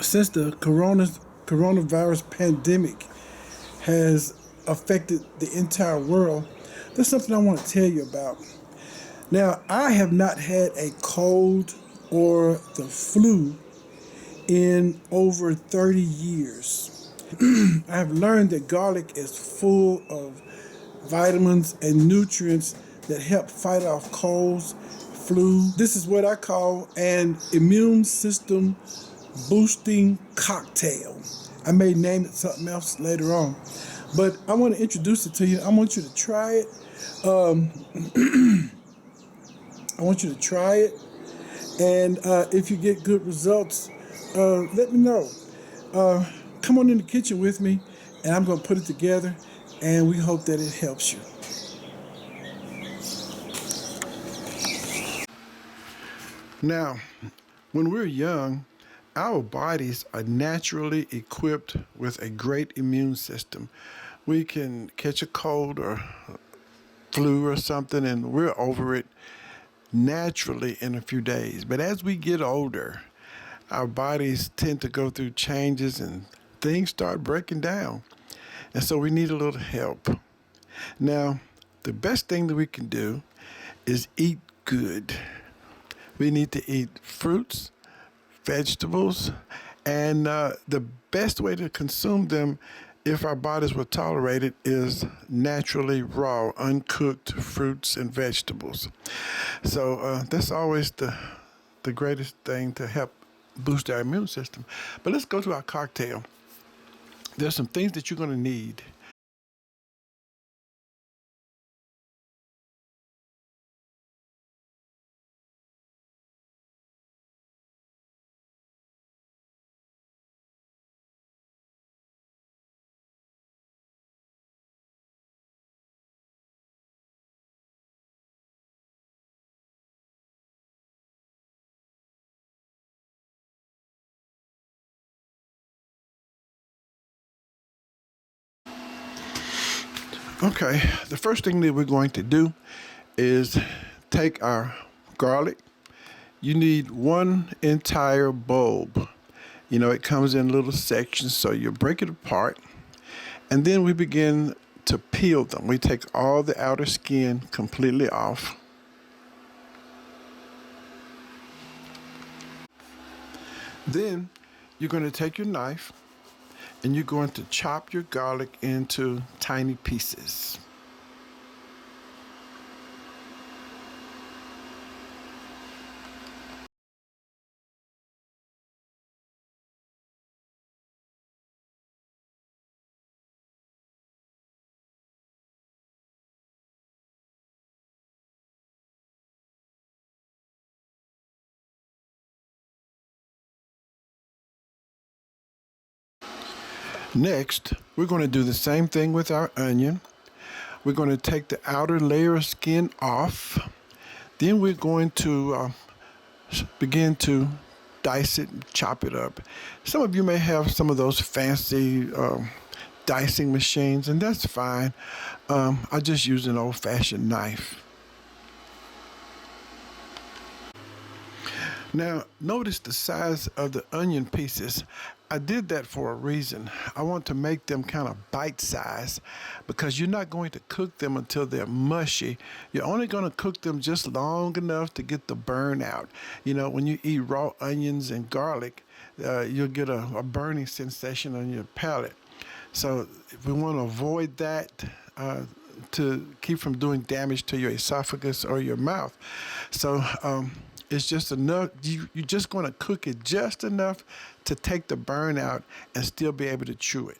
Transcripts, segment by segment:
Since the coronavirus pandemic has affected the entire world, there's something I want to tell you about. Now, I have not had a cold or the flu in over 30 years. I have learned that garlic is full of vitamins and nutrients that help fight off colds, flu. This is what I call an immune system boosting cocktail. I may name it something else later on, but I want to introduce it to you. I want you to try it. Um, I want you to try it, and if you get good results, let me know. Uh, Come on in the kitchen with me, and I'm going to put it together, and we hope that it helps you. Now, when we're young, our bodies are naturally equipped with a great immune system. We can catch a cold or flu or something, and we're over it naturally in a few days. But as we get older, our bodies tend to go through changes and things start breaking down. And so we need a little help. Now, the best thing that we can do is eat good. We need to eat fruits, vegetables, and the best way to consume them, if our bodies will tolerate it, is naturally raw, uncooked fruits and vegetables. So that's always the greatest thing to help boost our immune system. But let's go to our cocktail. There's some things that you're going to need. Okay, the first thing that we're going to do is take our garlic. You need one entire bulb. You know, it comes in little sections, so you break it apart. And then we begin to peel them. We take all the outer skin completely off. Then you're going to take your knife and you're going to chop your garlic into tiny pieces. Next, we're going to do the same thing with our onion. We're going to take the outer layer of skin off. Then we're going to begin to dice it, chop it up. Some of you may have some of those fancy dicing machines, and that's fine. I just use an old-fashioned knife. Now, notice the size of the onion pieces. I did that for a reason. I want to make them kind of bite-sized because you're not going to cook them until they're mushy. You're only going to cook them just long enough to get the burn out. You know, when you eat raw onions and garlic, you'll get a burning sensation on your palate. So we want to avoid that to keep from doing damage to your esophagus or your mouth. So it's just enough. You're just going to cook it just enough to take the burn out and still be able to chew it.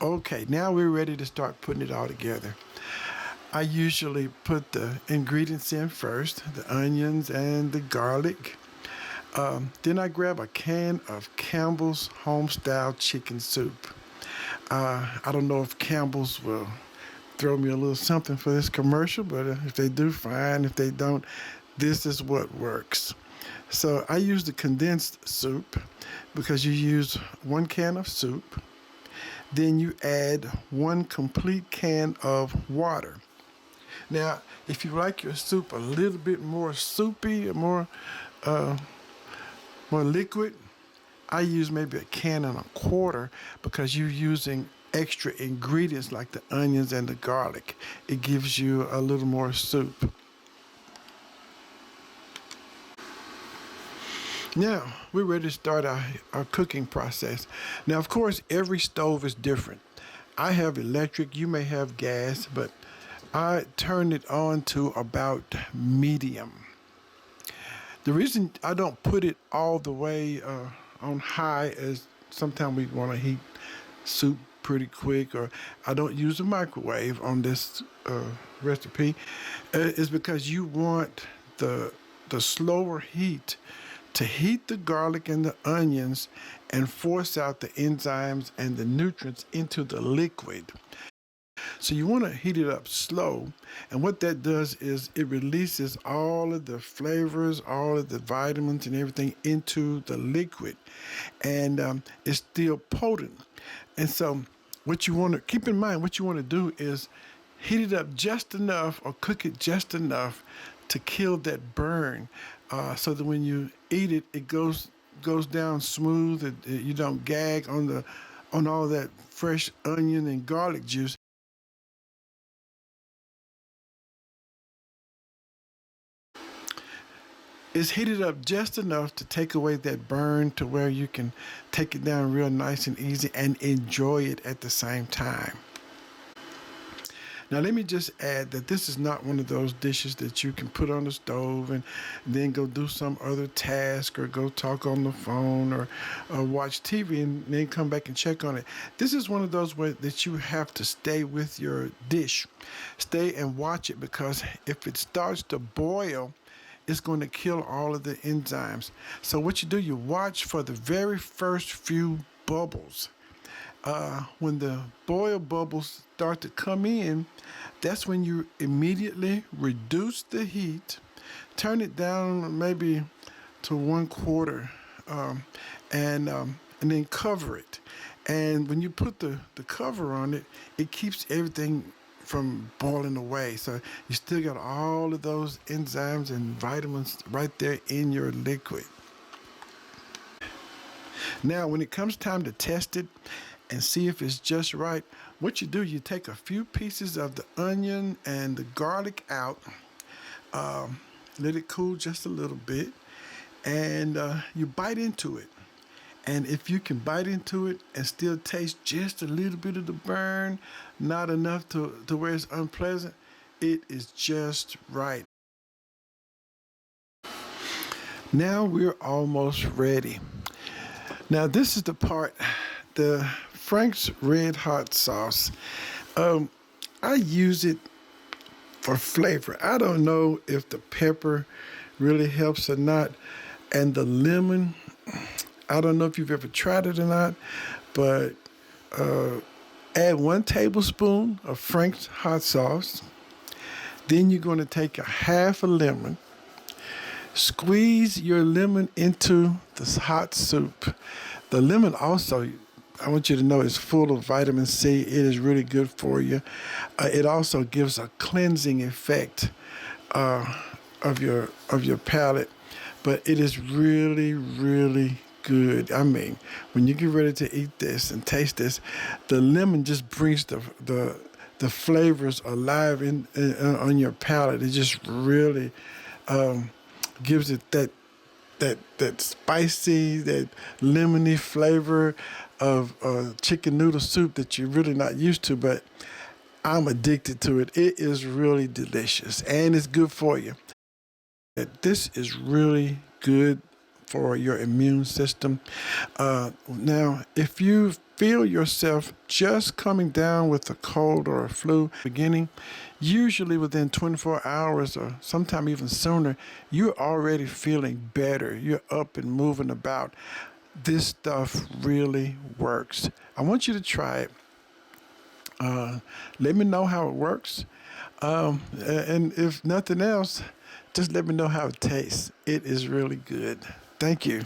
Okay, now we're ready to start putting it all together. I usually put the ingredients in first, the onions and the garlic. Then I grab a can of Campbell's Homestyle Chicken Soup. I don't know if Campbell's will throw me a little something for this commercial, but if they do, fine. If they don't, this is what works. So I use the condensed soup because you use one can of soup. Then you add 1 complete can of water. Now, if you like your soup a little bit more soupy, uh, more liquid, I use maybe a can and a quarter because you're using extra ingredients like the onions and the garlic. It gives you a little more soup. Now, we're ready to start our cooking process. Now, of course, every stove is different. I have electric, you may have gas, but I turn it on to about medium. The reason I don't put it all the way on high is sometimes we want to heat soup pretty quick, or I don't use a microwave on this recipe, is because you want the slower heat to heat the garlic and the onions and force out the enzymes and the nutrients into the liquid. So you want to heat it up slow, and what that does is it releases all of the flavors, all of the vitamins and everything into the liquid, and it's still potent. And so, what you want to keep in mind, what you want to do is heat it up just enough or cook it just enough to kill that burn, so that when you eat it, it goes down smooth. You don't gag on all that fresh onion and garlic juice. It's heated up just enough to take away that burn to where you can take it down real nice and easy and enjoy it at the same time. Now, let me just add that this is not one of those dishes that you can put on the stove and then go do some other task or go talk on the phone or watch TV and then come back and check on it. This is one of those where that you have to stay with your dish, stay and watch it, because if it starts to boil, it's going to kill all of the enzymes. So what you do, you watch for the very first few bubbles. When the boil bubbles start to come in, that's when you immediately reduce the heat, turn it down maybe to 1/4, um, and then cover it. And when you put the cover on it, it keeps everything from boiling away. So you still got all of those enzymes and vitamins right there in your liquid. Now, when it comes time to test it and see if it's just right, what you do, you take a few pieces of the onion and the garlic out, um, let it cool just a little bit, and you bite into it. And if you can bite into it and still taste just a little bit of the burn, not enough to where it's unpleasant, it is just right. Now we're almost ready. Now, this is the part, the Frank's Red Hot sauce. Um, I use it for flavor. I don't know if the pepper really helps or not. And the lemon, I don't know if you've ever tried it or not, but uh, add 1 tablespoon of Frank's hot sauce. Then you're going to take a half a lemon, squeeze your lemon into this hot soup. The lemon also, I want you to know, is full of vitamin C. It is really good for you. It also gives a cleansing effect uh, of your palate, but it is really, really good. I mean, when you get ready to eat this and taste this, the lemon just brings the flavors alive in on your palate. It just really um, gives it that spicy, that lemony flavor of chicken noodle soup that you're really not used to, but I'm addicted to it. It is really delicious and it's good for you. This is really good for your immune system. Now, if you feel yourself just coming down with a cold or a flu beginning, usually within 24 hours or sometime even sooner, you're already feeling better. You're up and moving about. This stuff really works. I want you to try it. Let me know how it works. And if nothing else, just let me know how it tastes. It is really good. Thank you.